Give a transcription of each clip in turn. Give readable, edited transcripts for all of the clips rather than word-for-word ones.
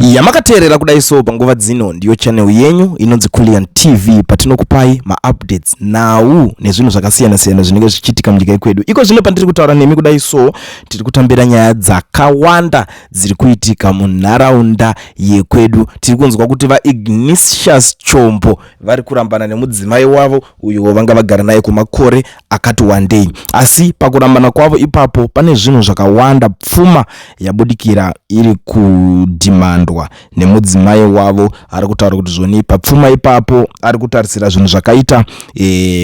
Yamakaterera kudai so panguva dzino ndiyo channel yenyu inonzi Kulian TV patinokupai ma updates now nezvinhu zvakasiyana siyana zvinenge zvichiitika munyika kwedu. Iko zvino pandiri kutaura nemi kudai so tiri kutambira nyaya dzakawanda dziri kuitika munharaunda yekwedu. Tiri kunzwa kuti Ignatius Chombo vari kurambana nemudzimai wavo uyo vanga vagara naye kumakore akati wandei. Asi pakurambana kwavo ipapo pane zvinhu zvakawanda pfuma yabudikira iri kudhimandwa nemudzimai wavo. Ari kutaura kuti zvoni papfuma ipapo ari kutarisira zvinhu zvakaita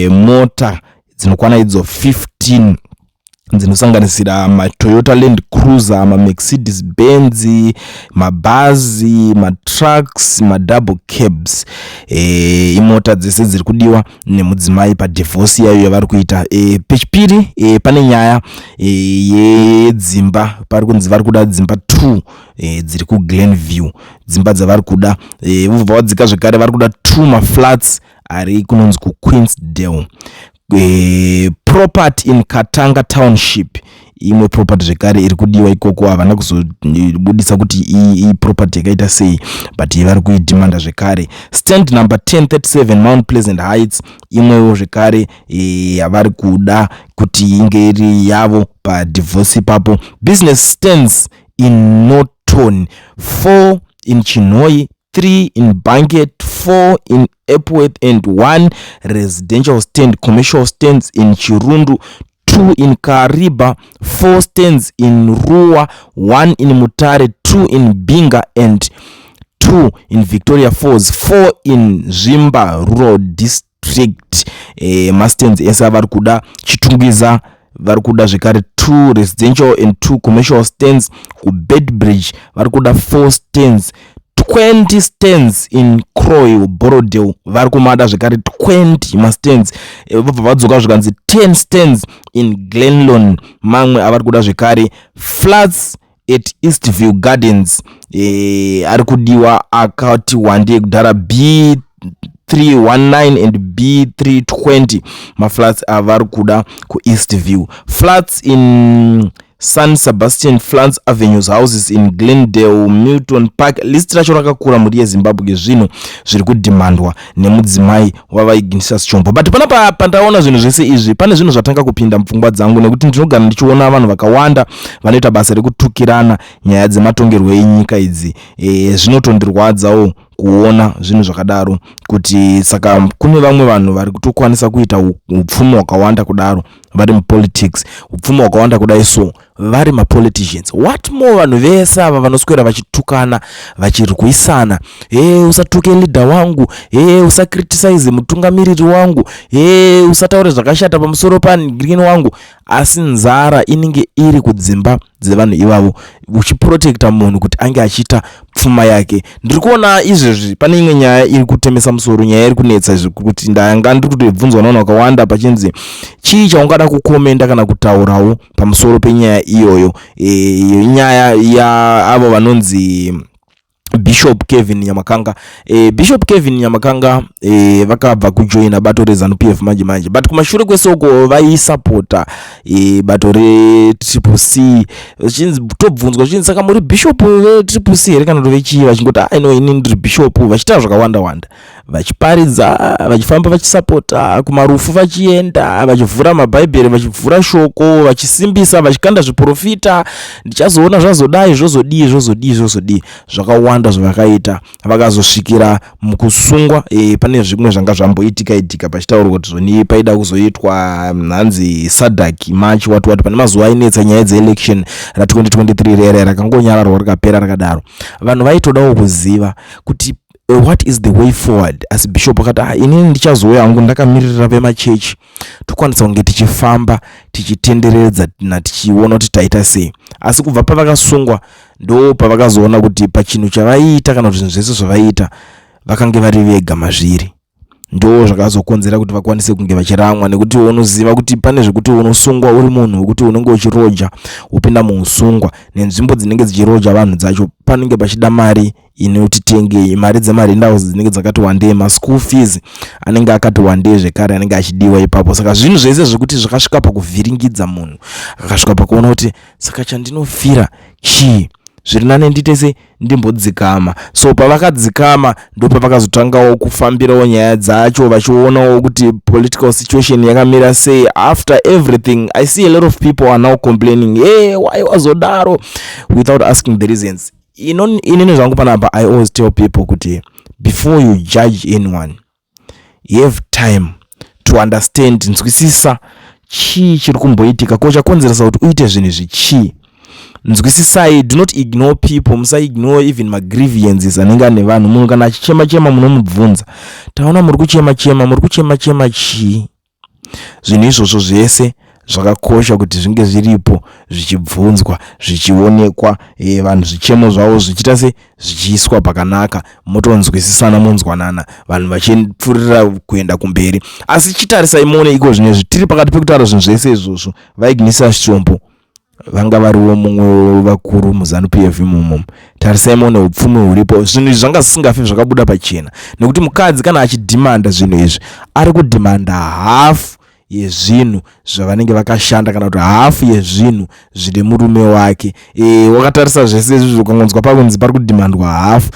mota dzinokwana idzo 15 dzinosanganisira maToyota Land Cruiser, Mercedes Benz, mabhazi, matrucks, madouble cabs. Imota dzese dziri kudiwa nemudzimai padivorce yayo yavari kuita. Pechipiri pane nyaya yedzimba. Pari kunzi vari kuda dzimba 2 dziri kuGlenview, dzimba dzavari kuda. Vobva vadzika zvekare vari kuda 2 maflats ari kunonzi kuQueensdale. Property in Katanga Township, imwe property zvekare iri kudiwa ikoko. Havana kuzobudisa kuti iyi property yakaita sei, but vari kuidhimanda zvekare. Stand number 1037 Mount Pleasant Heights, imwewo zvekare yavari kuda kuti inge iri yavo padivorce ipapo. Business stands in Norton, 4 in Chinhoyi, 3 in Banket, 4 in Epworth, and 1 residential stand, commercial stands in Chirundu, 2 in Kariba, 4 stands in Ruwa, 1 in Mutare, 2 in Binga, and 2 in Victoria Falls, 4 in Zimba Rural District. Mastands esa vari kuda. Chitungiza vari kuda zvekare 2 residential and 2 commercial stands. kuBedbridge vari kuda 4 stands. 20 stands in Croy Borodale vari kumada zvekare 20 mastands. Vobva vadzoka zvikanzi 10 stands in Glenlon, mamwe avari kuda zvekare. Flats at Eastview Gardens ari kudiwa akati wandei kudhara B319 and B320 maflats avari kuda kuEastview. Flats in San Sebastian, Flats Avenues, houses in Glendale, Milton Park. List racho rakakura muri yeZimbabwe zvino zviri kudhimandwa nemudzimai Ignatius Chombo. But panapa pandaona zvinhu zvese izvi pane zvinhu zvatanga kupinda mupfungwa dzangu, nekuti ndinogara ndichiona vanhu vakawanda vanoita basa rekutukirana nyaya dzematongerwo enyika idzi. Zvinotondirwadzawo kuona zvinhu zvakadaro, kuti saka kune vamwe vanhu vari kutokwanisa kuita upfumi hwakawanda kudaro vari mupolitics, upfumi hwakawanda kudai so vari mapoliticians. What more vanhu vese ava vanoswera vachitukana vachirwisana. Usatuke leader wangu, usacriticize mutungamiriri wangu, usataure zvakashata pamusoro pagreen wangu. Asi nzara inenge iri kudzimba dzevanhu ivavo, uchiprotecta munhu kuti ange achiita pfuma yake. Ndiri kuona izvezvi pane imwe nyaya iri kutemesa musoro, nyaya iri kunetsa izvi, kuti ndanga ndiri kutobvunzwa navanhu vakawanda pachinzi chii chaungada kukomenda kana kutaurawo pamusoro penyaya iyoyo. Nyaya yaavo vanonzi Bishop Kevin Nyamakanga. Bishop Kevin Nyamakanga vakabva kujoina bato reZANU-PF manje, but kumashure kwesoko vaisupporta bato reCCC. Tobvunzwa zvichinzi saka muri bishop veCCC here kana kuti vechii, vachingoti ini ndiri bishop, vachita zvakawanda wanda, vachiparidza, vachifamba vachisupporta kumarufu, vachienda vachivhura mabhaibheri, vachivhura shoko, vachisimbisa, vachikanda zviprofita. Ndichazoona zvazodai zvozodii zvakawanda zvavakaita. Vakazosvikira mukusungwa. Pane zvimwe zvanga zvamboitika pachitaurwa kuti zvoni paida kuzoitwa nhanzi Sadak March wati pane mazuva ainetsa nyaya dzeelection ra2023 rere rakangonyararwa rakapera rakadaro. Vanhu vaitodawo kuziva kuti what is the way forward. As bishop akati inini ndichazouya hangu ndakamirira vemachechi tokwanisa kunge tichifamba tichitenderedza tichiona kuti taita sei. Asi kubva pavakasungwa ndo pavakazoona kuti pachinhu chavaita kana kuti zvinhu zvese zvavaita vakange vari vega mazviri. Ndo zvakazokonzera kuti vakwanise kunge vachiramwa, nekuti unoziva kuti pane zvekuti unosungwa uri munhu wekuti unenge uchiroja upinda muusungwa, nenzvimbo dzinenge dzichiroja vanhu dzacho panenge pachida mari inoti tenge, mari dzemarendaus dzinenge dzakati wandei, maschool fees anenge akati wandei zvekare anenge achidiwa ipapo. Saka zvinhu zvese zvekuti zvakasvika pakuvhiringidza munhu, akasvika pakuona kuti saka chandinofira chii. zviri nane nditese ndimbodzikama. So pavakadzikama ndo pavakazotangawo kufambirawo nyaya dzacho vachionawo kuti political situation yakamira sei. After everything I see a lot of people are now complaining, hey, why wazodaro, without asking the reasons. Inini zvangu panapa I always tell people kuti before you judge anyone you have time to understand, nzwisisa chii chiri kumboitika ko chakonzeresa kuti uite zvinhu zvichii. Nzwisisai, do not ignore people, musa ignore even my grievances anenge ane vanhu. Munhu kana achichema munomubvunza, taona muri kuchema chii. Zvinhu izvozvo zvese zvakakosha kuti zvinge zviripo zvichibvunzwa, zvichionekwa, vanhu zvichemo zvavo zvichita se zvichiiswa pakanaka, motonzwisisana monzwanana, vanhu vachipfurira kuenda kumberi. Asi chitarisai muone iko zvinezvi tiri pakati pekutaura zvinhu zvese izvozvo, vaIgnatius Chombo vanga variwo mumwe vakuru muzanu PF imomo. Tarisai muone upfumi huripo, zvinhu izvi zvanga zvisingafi zvakabuda pachena, nekuti mukadzi kana achidhimanda zvinhu izvi ari kudhimanda hafu yezvinhu zvavanenge vakashanda kana kuti hafu yezvinhu zvine murume wake. Wakatarisa zvese izvi ukangonzwa pakunzi pari kudhimandwa hafu,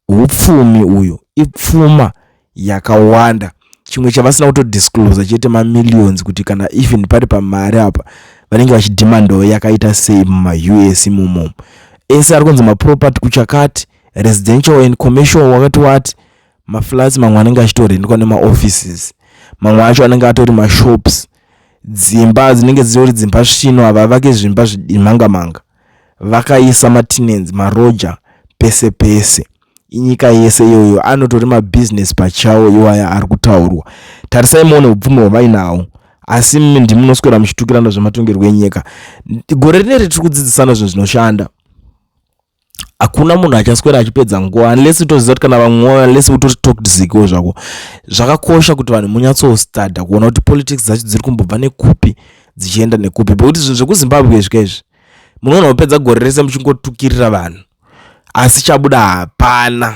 upfumi uyu ipfuma yakawanda. Chimwe chavasina kutodisclose chete mamillions kuti kana even pari pamari apa vanenge vachidhimandawo yakaita sei muma-US imomo. Ese ari kunzi maproperty kuchakati, residential and commercial wakati wati, maflats mamwe anenge achitorendwa nemaoffices, mamwe acho anenge atori mashops, dzimba dzinenge dzitori dzimba svino ava vake zvimba zvidimanga-manga, vakaisa matenants maroja pese pese. Inyika yese iyoyo anotori mabusiness pachawo iwaya ari kutaurwa. Tarisai muone upfumi hwavainawo, asi ndimunoswera muchitukirana zvematongerwo enyika. Gore rineri tiri kudzidzisana zvinhu zvinoshanda. Hakuna munhu achaswera achipedza nguva unless utoziva kuti kana vamwe unless utori toxic zvako. Zvakakosha kuti vanhu munyatsostudy kuona kuti politics dzacho dziri kumbobva nekupi dzichienda nekupi, because zvinhu zvekuZimbabwe zvika izvi munoona kupedza gore rese muchingotukirira vanhu asi chabuda hapana.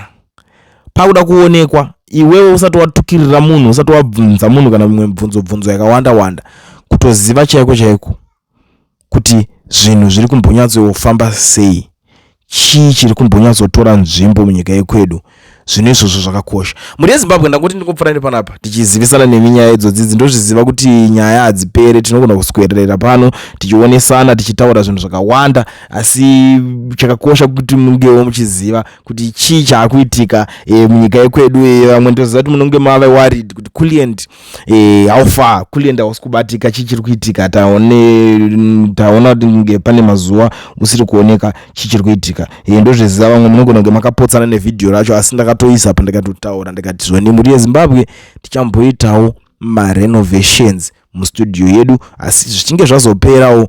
Pakuda kuonekwa iwewe usati watukirira munhu, usati wabvunza munhu kana mimwe mibvunzo yakawanda kutoziva chaiko kuti zvinhu zviri kumbonyatsofamba sei, chii chiri kumbonyatsotora nzvimbo munyika yekwedu. Zvinhu izvozvo zvakakosha. Muri yeZimbabwe ndangoti ndingopfura panapa tichizivisana neminyaya idzodzi, ndozviziva kuti nyaya hadzipere, tinogona kuswerera pano tichionesana tichitaura zvinhu zvakawanda, asi chakakosha kuti mungewo muchiziva kuti chii chaakuitika munyika yekwedu. Vamwe ndoziva kuti munenge mava worried kuti Kuliend how far, Kuliend hausi kubatika, chii chiri kuitika, taona kuti pane mazuva usiri kuoneka chii chiri kuitika. Ndozviziva vamwe munogona kunge makapotsana nevidhio racho, asi ndakatoisa pandakatotaura ndikati zvoni muri yeZimbabwe tichamboitawo marenovations mustudio yedu, asi zvichinge zvazoperawo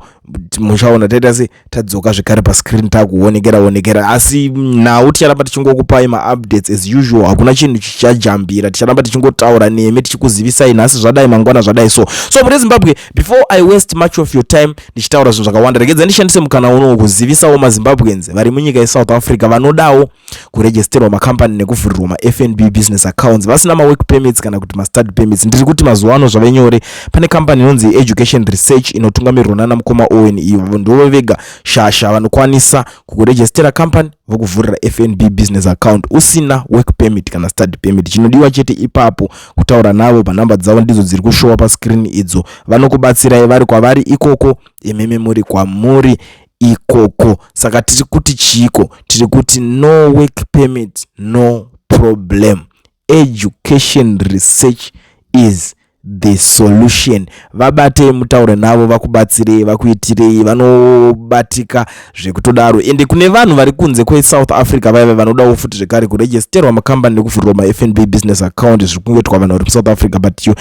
muchaona taita se tadzoka zvekare pascreen takuonekera, asi nhau ticharamba tichingokupai maupdates as usual. Hakuna chinhu chichajambira, ticharamba tichingotaura nemi tichikuzivisai nhasi zvadai mangwana zvadai. So muri yeZimbabwe, before I waste much of your time ndichitaura zvinhu zvakawanda, regedza ndishandise mukana uno kuzivisawo maZimbabweans vari munyika yeSouth Africa vanodawo kuregisterwa makambani nekuvhurirwa maFNB business accounts vasina mawork permits kana kuti mastudy permits. Ndiri kuti mazuva ano zvave nyore. Pane kambani inonzi Education Research inotungamirirwa nana mukoma Owen, ivo ndivo vega shasha vanokwanisa kukurejistera kambani vokuvhurira FNB business account usina work permit kana study permit. Chinodiwa chete ipapo kutaura navo panhamba dzavo ndidzo dziri kushowa pascreen idzo, vanokubatsirai vari kwavari ikoko, imimi muri kwamuri ikoko. Saka tiri kuti chiko, tiri kuti no work permit no problem, Education Research is the solution. Vabate mutaure navo vakubatsirei, vakuitirei, vanobatika zvekutodaro. Ende kune vanhu vari kunze kweSouth Africa vaiva vanodawo futi zvekare kuregisterwa makambani nekuvhurirwa maFNB business account zviri kungoitwa vanhu vari muSouth Africa, but you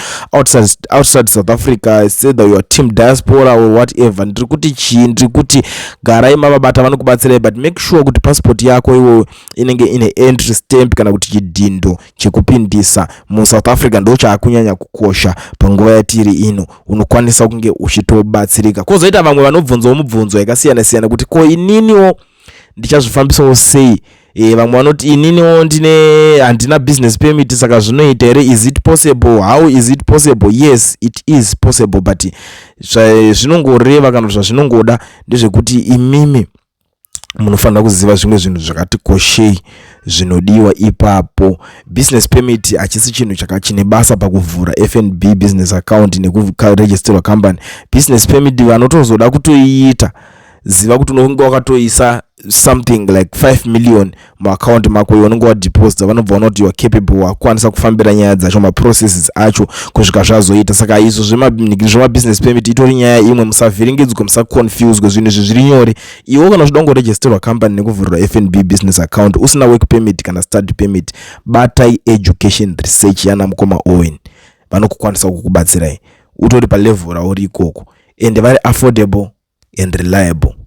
outside South Africa, either your team diaspora or whatever, ndiri kuti chii, ndiri kuti garai mavabata vanokubatsirai, but make sure kuti passport yako iwo inenge ine entry stamp kana kuti chidindo chekupindisa muSouth Africa. Ndo chaakunyanya kukosha panguva yatiri ino, unokwanisa kunge uchitobatsirika. Kozoita vamwe vanobvunzawo mibvunzo yakasiyana-siyana kuti ko ininiwo ndichazvifambisawo sei. Vamwe vanoti ininiwo handina business permit, saka zvinoita here, is it possible, how is it possible? Yes, it is possible, but zvinongoreva kana zvazvinongoda ndezvekuti imimi munofanira kuziva zvimwe zvinhu zvakati koshei zvinodiwa ipapo. Business permit hachisi chinhu chine basa pakuvhura FNB business account nekuregisterwa company. Business permit vanotozoda kutoiita, ziva kuti unonge wakatoisa something like 5 million muaccount mako unonge wadeposit, vanobva vanoti you are capable wakwanisa kufambira nyaya dzacho maprocesses acho kusvika zvazoita. Saka izvo zvemabusiness permit itori nyaya imwe, musavhiringidzwe, musaconfuswe, zvinhu izvi zviri nyore. Iwe kana uchida kungoregisterwa company nekuvhurira FNB business account usina work permit kana study permit, batai education research yana mukoma Owen, vanokukwanisa kukubatsirai utori palevel rauri ikoko, and vari affordable and reliable.